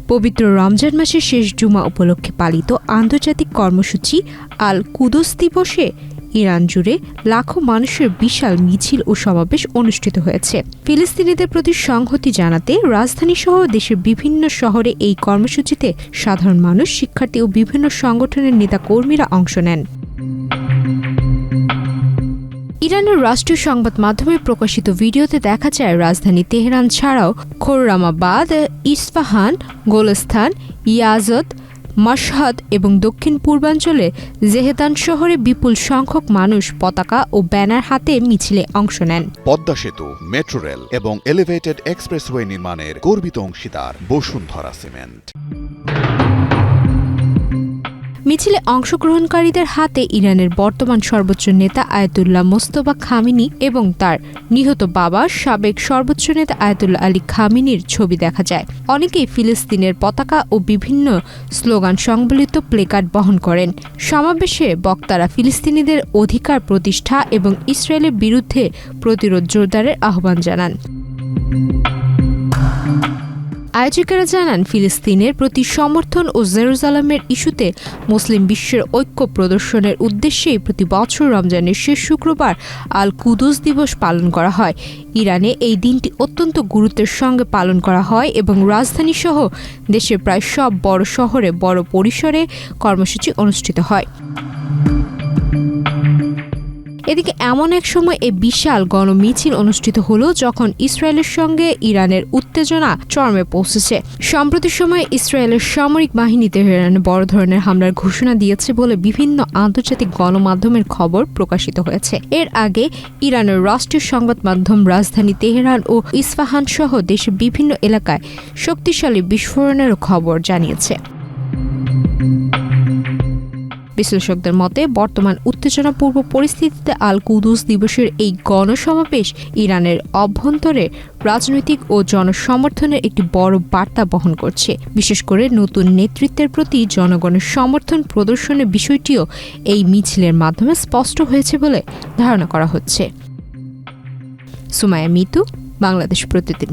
পবিত্র রমজান মাসের শেষ জুমা উপলক্ষে পালিত আন্তর্জাতিক কর্মসূচি আল কুদস দিবসে ইরান জুড়ে লাখো মানুষের বিশাল মিছিল ও সমাবেশ অনুষ্ঠিত হয়েছে। ফিলিস্তিনিদের প্রতি সংহতি জানাতে রাজধানীসহ দেশের বিভিন্ন শহরে এই কর্মসূচিতে সাধারণ মানুষ, শিক্ষার্থী ও বিভিন্ন সংগঠনের নেতাকর্মীরা অংশ নেন। ইরানের রাষ্ট্রীয় সংবাদ মাধ্যমে প্রকাশিত ভিডিওতে দেখা যায় রাজধানী তেহরান ছাড়াও খোররামাবাদ, ইস্পাহান, গোলস্তান, ইয়াজদ, মাশহাদ এবং দক্ষিণ পূর্বাঞ্চলে জেহেদান শহরে বিপুল সংখ্যক মানুষ পতাকা ও ব্যানার হাতে মিছিলে অংশ নেন। পদ্মা সেতু, মেট্রো রেল এবং এলিভেটেড এক্সপ্রেসওয়ে নির্মাণের গর্বিত অংশীদার বসুন্ধরা সিমেন্ট। মিছিলে অংশগ্রহণকারীদের হাতে ইরানের বর্তমান সর্বোচ্চ নেতা আয়াতুল্লাহ মোস্তফা খামেনি এবং তার নিহত বাবা সাবেক সর্বোচ্চ নেতা আয়াতুল্লাহ আলী খামেনির ছবি দেখা যায়। অনেকেই ফিলিস্তিনের পতাকা ও বিভিন্ন স্লোগান সংবলিত প্লেকার্ড বহন করেন। সমাবেশে বক্তারা ফিলিস্তিনিদের অধিকার প্রতিষ্ঠা এবং ইসরায়েলের বিরুদ্ধে প্রতিরোধ জোরদারের আহ্বান জানান। আয়োজকেরা জানান, ফিলিস্তিনের প্রতি সমর্থন ও জেরুজালেমের ইস্যুতে মুসলিম বিশ্বের ঐক্য প্রদর্শনের উদ্দেশ্যেই প্রতি বছর রমজানের শেষ শুক্রবার আল কুদস দিবস পালন করা হয়। ইরানে এই দিনটি অত্যন্ত গুরুত্বের সঙ্গে পালন করা হয় এবং রাজধানীসহ দেশের প্রায় সব বড় শহরে বড় পরিসরে কর্মসূচি অনুষ্ঠিত হয়। এদিকে এমন এক সময় এই বিশাল গণমিছিল অনুষ্ঠিত হলো যখন ইসরায়েলের সঙ্গে ইরানের উত্তেজনা চরমে পৌঁছেছে। সম্প্রতি সময়ে ইসরায়েলের সামরিক বাহিনী তেহরানে বড় ধরনের হামলার ঘোষণা দিয়েছে বলে বিভিন্ন আন্তর্জাতিক গণমাধ্যমের খবর প্রকাশিত হয়েছে। এর আগে ইরানের রাষ্ট্রীয় সংবাদ মাধ্যম রাজধানী তেহরান ও ইস্পাহান সহ দেশের বিভিন্ন এলাকায় শক্তিশালী বিস্ফোরণেরও খবর জানিয়েছে। বিশ্লেষকদের মতে বর্তমান উত্তেজনাপূর্ণ পরিস্থিতিতে আল কুদস দিবসের এই গণসমাবেশ ইরানের অভ্যন্তরে রাজনৈতিক ও জনসমর্থনের একটি বড় বার্তা বহন করছে। বিশেষ করে নতুন নেতৃত্বের প্রতি জনগণের সমর্থন প্রদর্শনের বিষয়টিও এই মিছিলের মাধ্যমে স্পষ্ট হয়েছে বলে ধারণা করা হচ্ছে। সুমাইয়া মিতু, বাংলাদেশ প্রতিদিন।